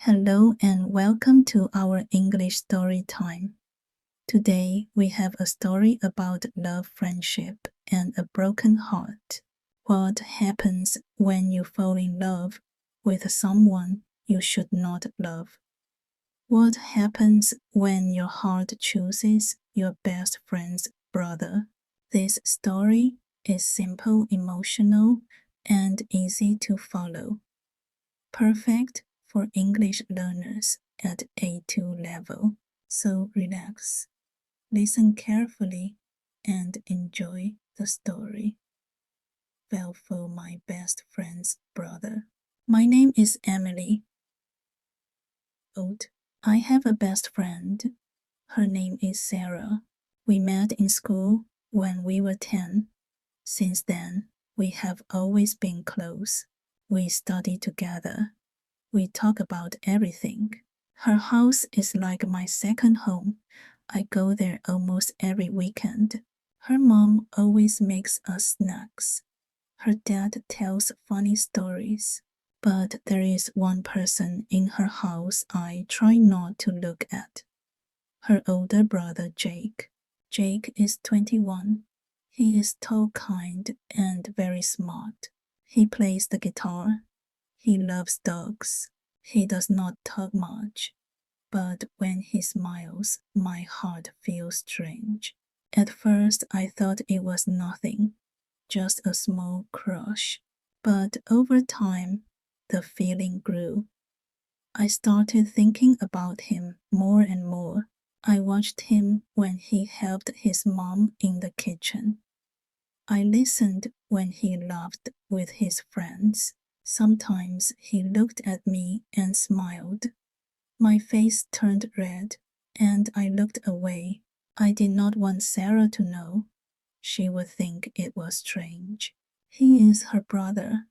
Hello and welcome to our English story time. Today we have a story about love, friendship, and a broken heart. What happens when you fall in love with someone you should not love? What happens when your heart chooses your best friend's brother? This story is simple, emotional, and easy to follow. Perfect for English learners at A2 level. So relax, listen carefully, and enjoy the story. Fell for my best friend's brother. My name is Emily. I have a best friend. Her name is Sarah. We met in school when we were 10. Since then, we have always been close. We study together. We talk about everything. Her house is like my second home. I go there almost every weekend. Her mom always makes us snacks. Her dad tells funny stories. But there is one person in her house I try not to look at. Her older brother Jake. Jake is 21. He is tall, kind, and very smart. He plays the guitar. He loves dogs. He does not talk much, but when he smiles, my heart feels strange. At first, I thought it was nothing, just a small crush. But over time, the feeling grew. I started thinking about him more and more. I watched him when he helped his mom in the kitchen. I listened when he laughed with his friends. Sometimes he looked at me and smiled. My face turned red, and I looked away. I did not want Sarah to know. She would think it was strange. He is her brother.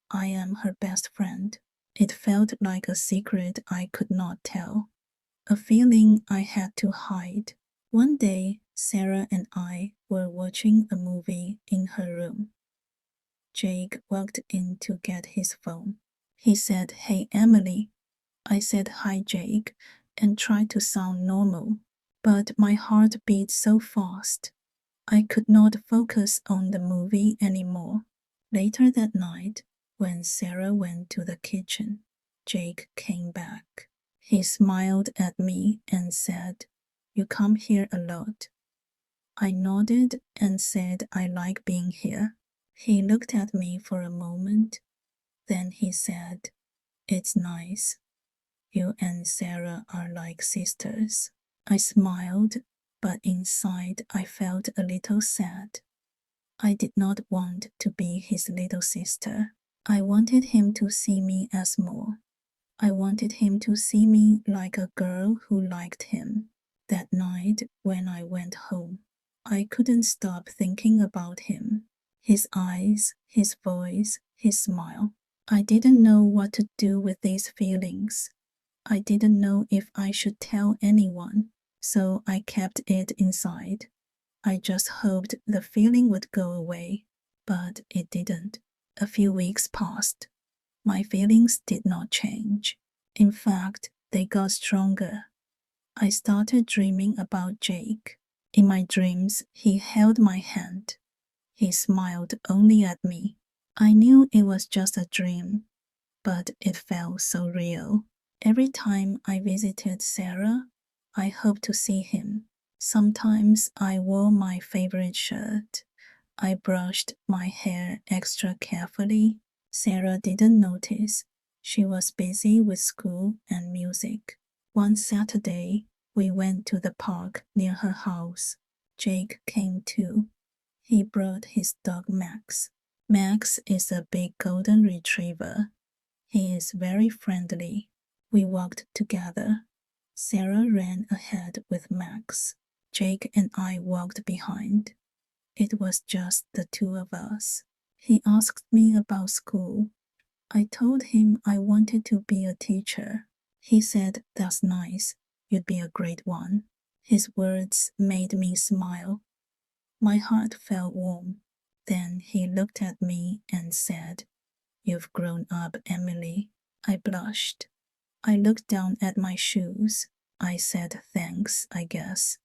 I am her best friend. It felt like a secret I could not tell, a feeling I had to hide. One day, Sarah and I were watching a movie in her room. Jake walked in to get his phone. He said, "Hey, Emily." I said, "Hi, Jake," and tried to sound normal. But my heart beat so fast. I could not focus on the movie anymore. Later that night, when Sarah went to the kitchen, Jake came back. He smiled at me and said, "You come here a lot." I nodded and said I like being here. He looked at me for a moment. Then he said, "It's nice. You and Sarah are like sisters." I smiled, but inside I felt a little sad. I did not want to be his little sister. I wanted him to see me as more. I wanted him to see me like a girl who liked him. That night when I went home, I couldn't stop thinking about him. His eyes, his voice, his smile. I didn't know what to do with these feelings. I didn't know if I should tell anyone, so I kept it inside. I just hoped the feeling would go away, but it didn't. A few weeks passed. My feelings did not change. In fact, they got stronger. I started dreaming about Jake. In my dreams, he held my hand. He smiled only at me. I knew it was just a dream, but it felt so real. Every time I visited Sarah, I hoped to see him. Sometimes I wore my favorite shirt. I brushed my hair extra carefully. Sarah didn't notice. She was busy with school and music. One Saturday, we went to the park near her house. Jake came too. He brought his dog Max. Max is a big golden retriever. He is very friendly. We walked together. Sarah ran ahead with Max. Jake and I walked behind. It was just the two of us. He asked me about school. I told him I wanted to be a teacher. He said, "That's nice. You'd be a great one." His words made me smile. My heart felt warm. Then he looked at me and said, "You've grown up, Emily." I blushed. I looked down at my shoes. I said, "Thanks, I guess."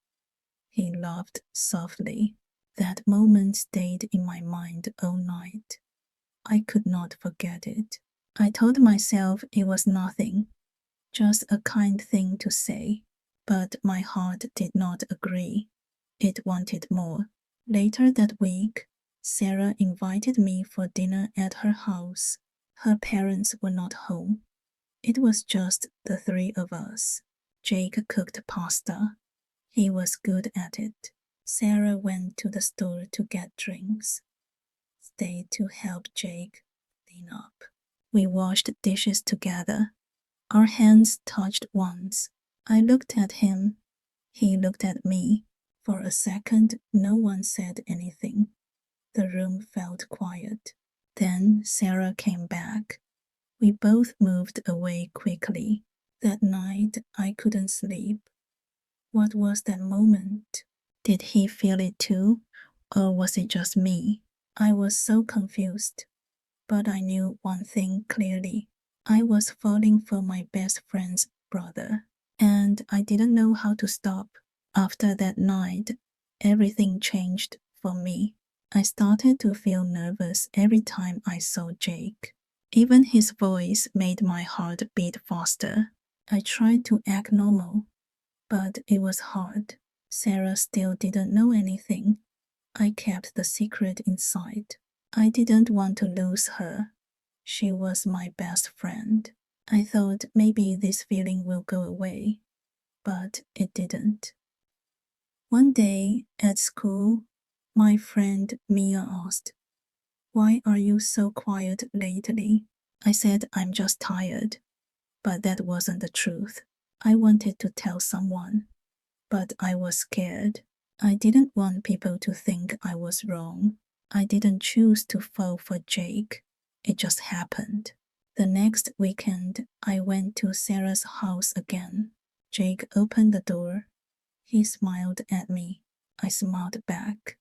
He laughed softly. That moment stayed in my mind all night. I could not forget it. I told myself it was nothing, just a kind thing to say. But my heart did not agree. It wanted more. Later that week, Sarah invited me for dinner at her house. Her parents were not home. It was just the three of us. Jake cooked pasta. He was good at it. Sarah went to the store to get drinks. Stayed to help Jake clean up. We washed dishes together. Our hands touched once. I looked at him. He looked at me. For a second, no one said anything. The room felt quiet. Then Sarah came back. We both moved away quickly. That night, I couldn't sleep. What was that moment? Did he feel it too? Or was it just me? I was so confused. But I knew one thing clearly. I was falling for my best friend's brother. And I didn't know how to stop. After that night, everything changed for me. I started to feel nervous every time I saw Jake. Even his voice made my heart beat faster. I tried to act normal, but it was hard. Sarah still didn't know anything. I kept the secret inside. I didn't want to lose her. She was my best friend. I thought maybe this feeling will go away, but it didn't. One day at school, my friend Mia asked, "Why are you so quiet lately?" I said, "I'm just tired." But that wasn't the truth. I wanted to tell someone, but I was scared. I didn't want people to think I was wrong. I didn't choose to fall for Jake. It just happened. The next weekend, I went to Sarah's house again. Jake opened the door. He smiled at me. I smiled back.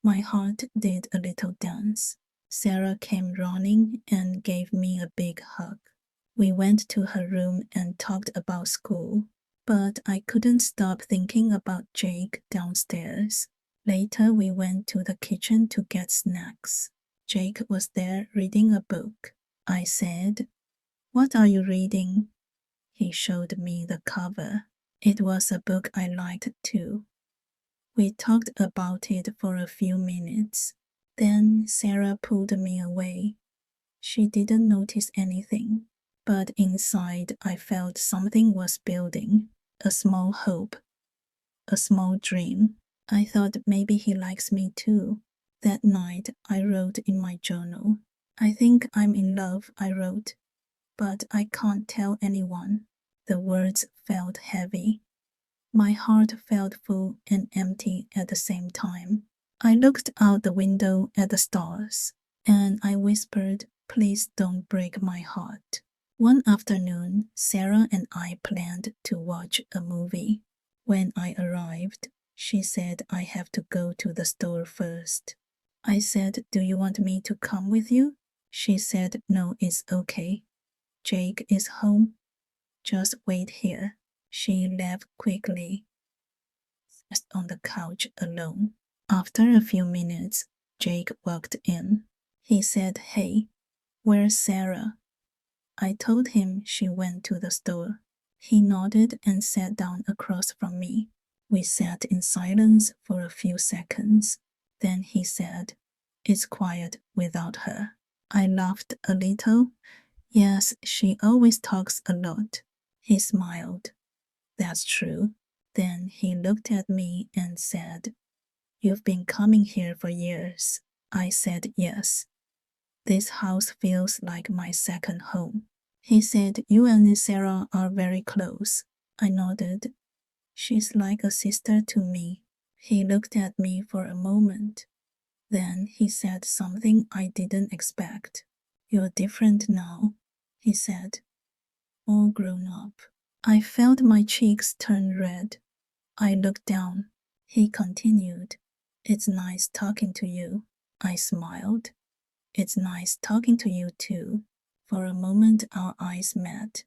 My heart did a little dance. Sarah came running and gave me a big hug. We went to her room and talked about school, but I couldn't stop thinking about Jake downstairs. Later, we went to the kitchen to get snacks. Jake was there reading a book. I said, "What are you reading?" He showed me the cover. It was a book I liked too. We talked about it for a few minutes. Then Sarah pulled me away. She didn't notice anything, but inside I felt something was building, a small hope, a small dream. I thought maybe he likes me too. That night I wrote in my journal. "I think I'm in love," I wrote, "but I can't tell anyone." The words felt heavy. My heart felt full and empty at the same time. I looked out the window at the stars, and I whispered, "Please don't break my heart." One afternoon, Sarah and I planned to watch a movie. When I arrived, she said I have to go to the store first. I said, "Do you want me to come with you?" She said, "No, it's okay. Jake is home. Just wait here." She left quickly, sat on the couch alone. After a few minutes, Jake walked in. He said, "Hey, where's Sarah?" I told him she went to the store. He nodded and sat down across from me. We sat in silence for a few seconds. Then he said, "It's quiet without her." I laughed a little. "Yes, she always talks a lot." He smiled. "That's true." Then he looked at me and said, "You've been coming here for years." I said yes. "This house feels like my second home." He said, "You and Sarah are very close." I nodded. "She's like a sister to me." He looked at me for a moment. Then he said something I didn't expect. "You're different now," he said. "All grown up." I felt my cheeks turn red. I looked down. He continued, "It's nice talking to you." I smiled. "It's nice talking to you too." For a moment our eyes met.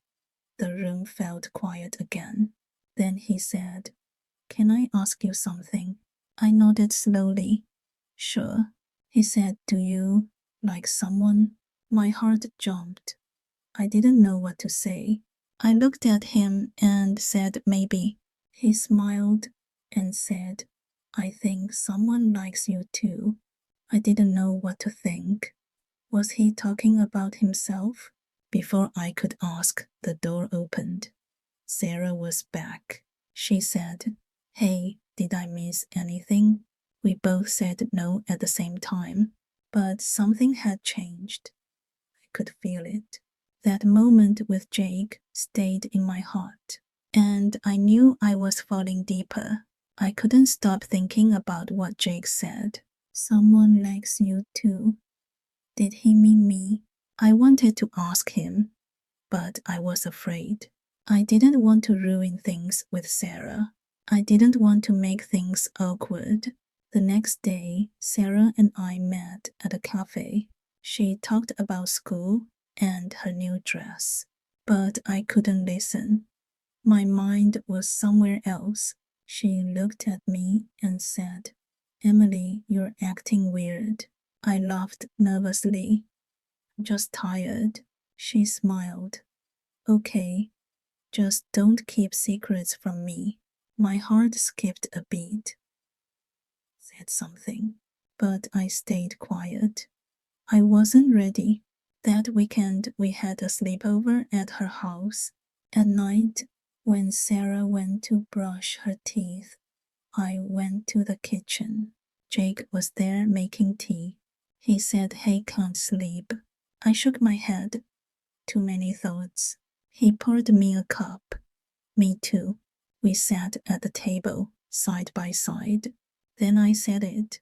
The room felt quiet again. Then he said, "Can I ask you something?" I nodded slowly. "Sure." He said, "Do you like someone?" My heart jumped. I didn't know what to say. I looked at him and said, "Maybe." He smiled and said, "I think someone likes you too." I didn't know what to think. Was he talking about himself? Before I could ask, the door opened. Sarah was back. She said, "Hey, did I miss anything?" We both said no at the same time, but something had changed. I could feel it. That moment with Jake stayed in my heart, and I knew I was falling deeper. I couldn't stop thinking about what Jake said. "Someone likes you too." Did he mean me? I wanted to ask him, but I was afraid. I didn't want to ruin things with Sarah. I didn't want to make things awkward. The next day, Sarah and I met at a cafe. She talked about school and her new dress, but I couldn't listen. My mind was somewhere else. She looked at me and said, "Emily, you're acting weird." I laughed nervously. "Just tired." She smiled. "Okay, just don't keep secrets from me." My heart skipped a beat. Said something, but I stayed quiet. I wasn't ready. That weekend we had a sleepover at her house. At night, when Sarah went to brush her teeth, I went to the kitchen. Jake was there making tea. He said he can't sleep. I shook my head. Too many thoughts. He poured me a cup. Me too. We sat at the table, side by side. Then I said it.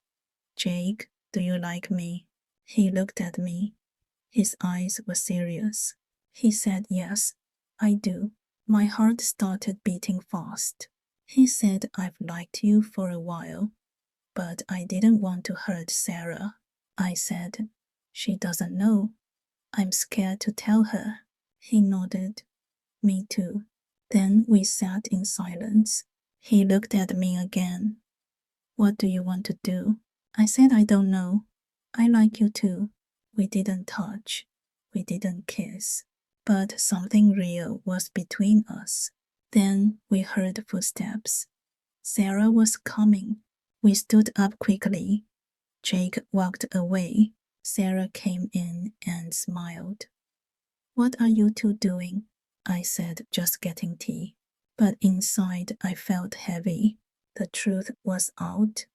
"Jake, do you like me?" He looked at me. His eyes were serious. He said, "Yes, I do." My heart started beating fast. He said, "I've liked you for a while, but I didn't want to hurt Sarah." I said, "She doesn't know. I'm scared to tell her." He nodded. Me too. Then we sat in silence. He looked at me again. "What do you want to do?" I said, "I don't know. I like you too." We didn't touch. We didn't kiss. But something real was between us. Then we heard footsteps. Sarah was coming. We stood up quickly. Jake walked away. Sarah came in and smiled. "What are you two doing?" I said, "Just getting tea." But inside I felt heavy. The truth was out.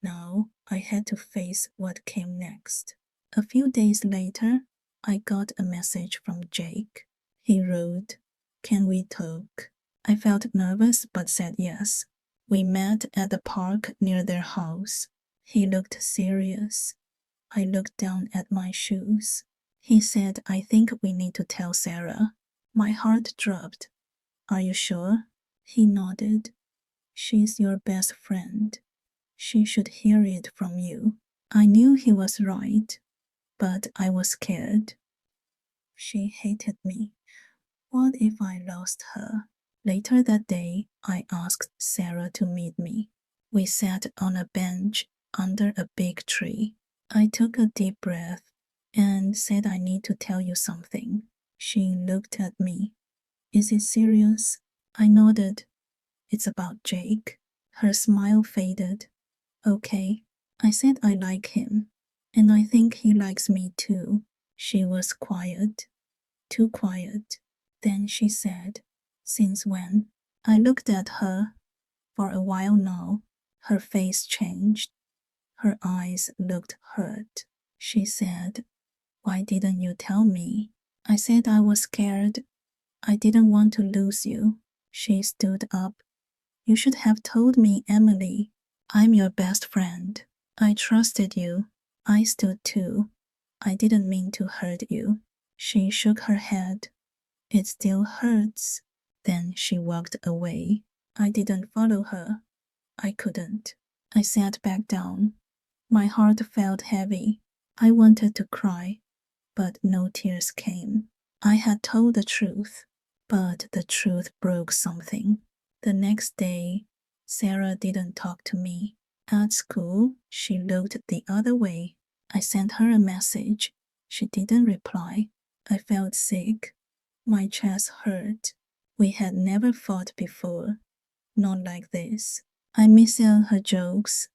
Now I had to face what came next. A few days later, I got a message from Jake. He wrote, "Can we talk?" I felt nervous but said yes. We met at the park near their house. He looked serious. I looked down at my shoes. He said, "I think we need to tell Sarah." My heart dropped. "Are you sure?" He nodded. "She's your best friend. She should hear it from you." I knew he was right, but I was scared. She hated me. What if I lost her? Later that day, I asked Sarah to meet me. We sat on a bench under a big tree. I took a deep breath and said, "I need to tell you something." She looked at me. "Is it serious?" I nodded. "It's about Jake." Her smile faded. "Okay." I said, "I like him, and I think he likes me too." She was quiet. Too quiet. Then she said, "Since when?" I looked at her. For a while now, her face changed. Her eyes looked hurt. She said, "Why didn't you tell me?" I said I was scared. I didn't want to lose you. She stood up. "You should have told me, Emily. I'm your best friend. I trusted you." I stood too. "I didn't mean to hurt you." She shook her head. "It still hurts." Then she walked away. I didn't follow her. I couldn't. I sat back down. My heart felt heavy. I wanted to cry, but no tears came. I had told the truth. But the truth broke something. The next day, Sarah didn't talk to me. At school, she looked the other way. I sent her a message. She didn't reply. I felt sick. My chest hurt. We had never fought before. Not like this. I missed her jokes.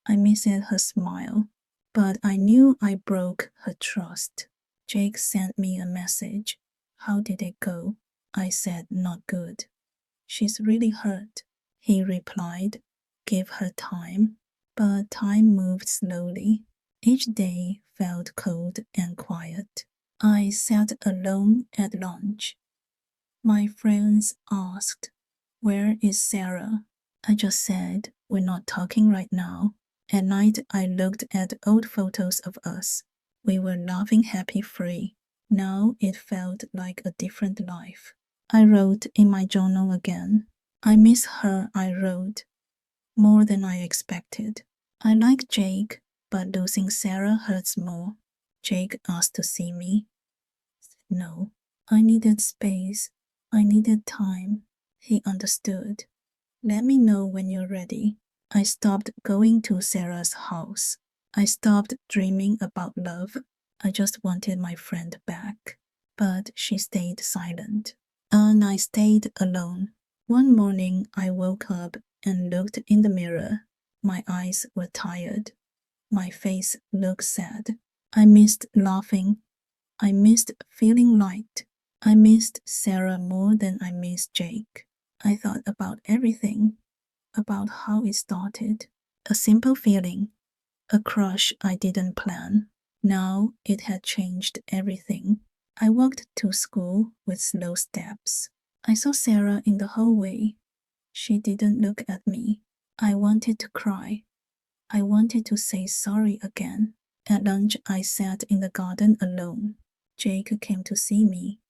I missed her smile. But I knew I broke her trust. Jake sent me a message. How did it go? I said, not good. She's really hurt. He replied, give her time. But time moved slowly. Each day felt cold and quiet. I sat alone at lunch. My friends asked, where is Sarah? I just said, we're not talking right now. At night, I looked at old photos of us. We were laughing happy free. Now it felt like a different life. I wrote in my journal again. I miss her, I wrote. More than I expected. I like Jake, but losing Sarah hurts more. Jake asked to see me. No, I needed space. I needed time. He understood. Let me know when you're ready. I stopped going to Sarah's house. I stopped dreaming about love. I just wanted my friend back. But she stayed silent. And I stayed alone. One morning, I woke up and looked in the mirror. My eyes were tired. My face looked sad. I missed laughing. I missed feeling light. I missed Sarah more than I missed Jake. I thought about everything, about how it started. A simple feeling, a crush I didn't plan. Now it had changed everything. I walked to school with slow steps. I saw Sarah in the hallway. She didn't look at me. I wanted to cry. I wanted to say sorry again. At lunch, I sat in the garden alone. Jake came to see me.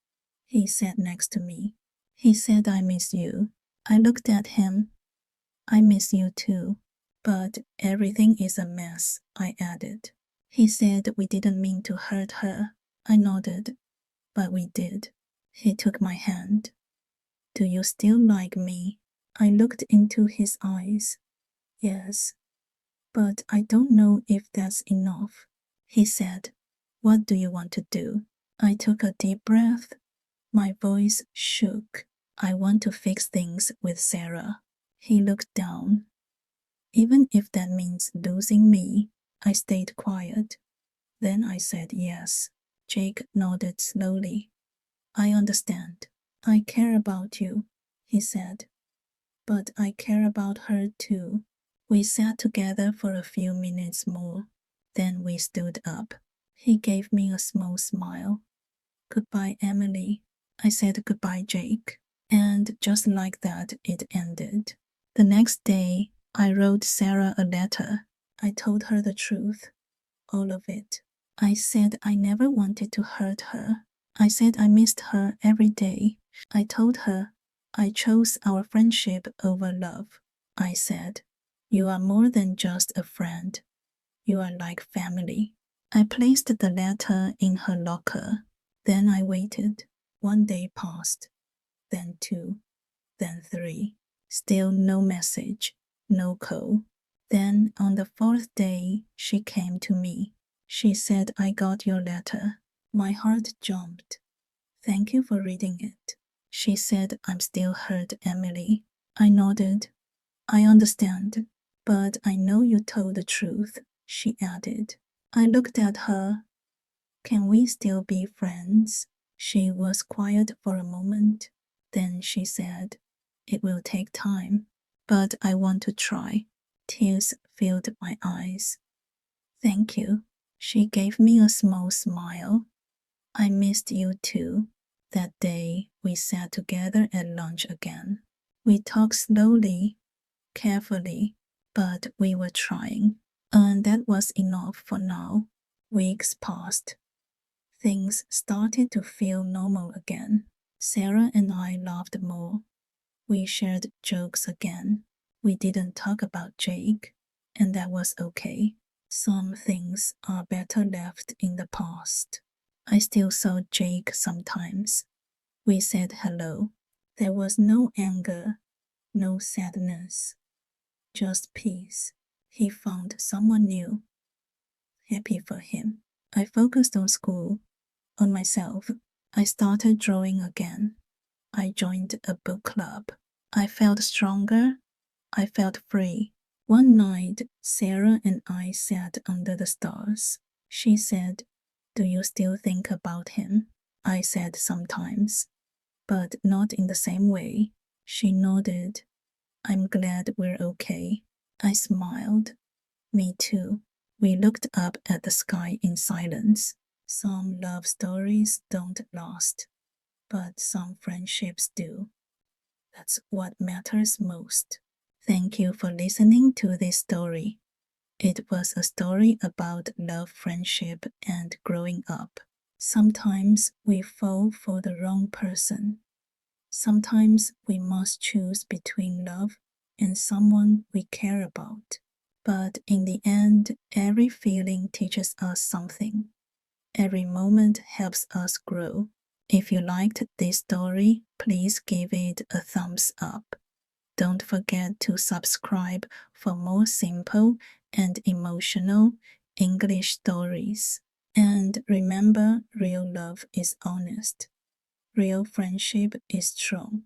He sat next to me. He said, I miss you. I looked at him. I miss you too. But everything is a mess, I added. He said we didn't mean to hurt her. I nodded. But we did. He took my hand. Do you still like me? I looked into his eyes. Yes. But I don't know if that's enough. He said, what do you want to do? I took a deep breath. My voice shook. I want to fix things with Sarah. He looked down. Even if that means losing me, I stayed quiet. Then I said yes. Jake nodded slowly. I understand. I care about you, he said. But I care about her too. We sat together for a few minutes more. Then we stood up. He gave me a small smile. Goodbye, Emily. I said goodbye, Jake. And just like that, it ended. The next day, I wrote Sarah a letter. I told her the truth. All of it. I said I never wanted to hurt her. I said I missed her every day. I told her I chose our friendship over love. I said, you are more than just a friend. You are like family. I placed the letter in her locker. Then I waited. 1 day passed. Then 2. Then 3. Still no message. No call. Then on the 4th day, she came to me. She said, I got your letter. My heart jumped. Thank you for reading it. She said, I'm still hurt, Emily. I nodded. I understand. But I know you told the truth, she added. I looked at her. Can we still be friends? She was quiet for a moment. Then she said, it will take time, but I want to try. Tears filled my eyes. Thank you. She gave me a small smile. I missed you too. That day, we sat together at lunch again. We talked slowly, carefully, but we were trying. And that was enough for now. Weeks passed. Things started to feel normal again. Sarah and I laughed more. We shared jokes again. We didn't talk about Jake, and that was okay. Some things are better left in the past. I still saw Jake sometimes. We said hello. There was no anger, no sadness, just peace. He found someone new. Happy for him. I focused on school, on myself. I started drawing again. I joined a book club. I felt stronger. I felt free. One night, Sarah and I sat under the stars. She said, "Do you still think about him?" I said, "Sometimes, but not in the same way." She nodded. "I'm glad we're okay." I smiled. Me too. We looked up at the sky in silence. Some love stories don't last, but some friendships do. That's what matters most. Thank you for listening to this story. It was a story about love, friendship, and growing up. Sometimes we fall for the wrong person. Sometimes we must choose between love and someone we care about. But in the end, every feeling teaches us something. Every moment helps us grow. If you liked this story, please give it a thumbs up. Don't forget to subscribe for more simple and emotional English stories. And remember, real love is honest. Real friendship is strong.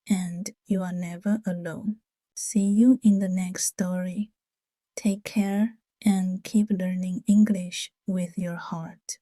And you are never alone. See you in the next story. Take care and keep learning English with your heart.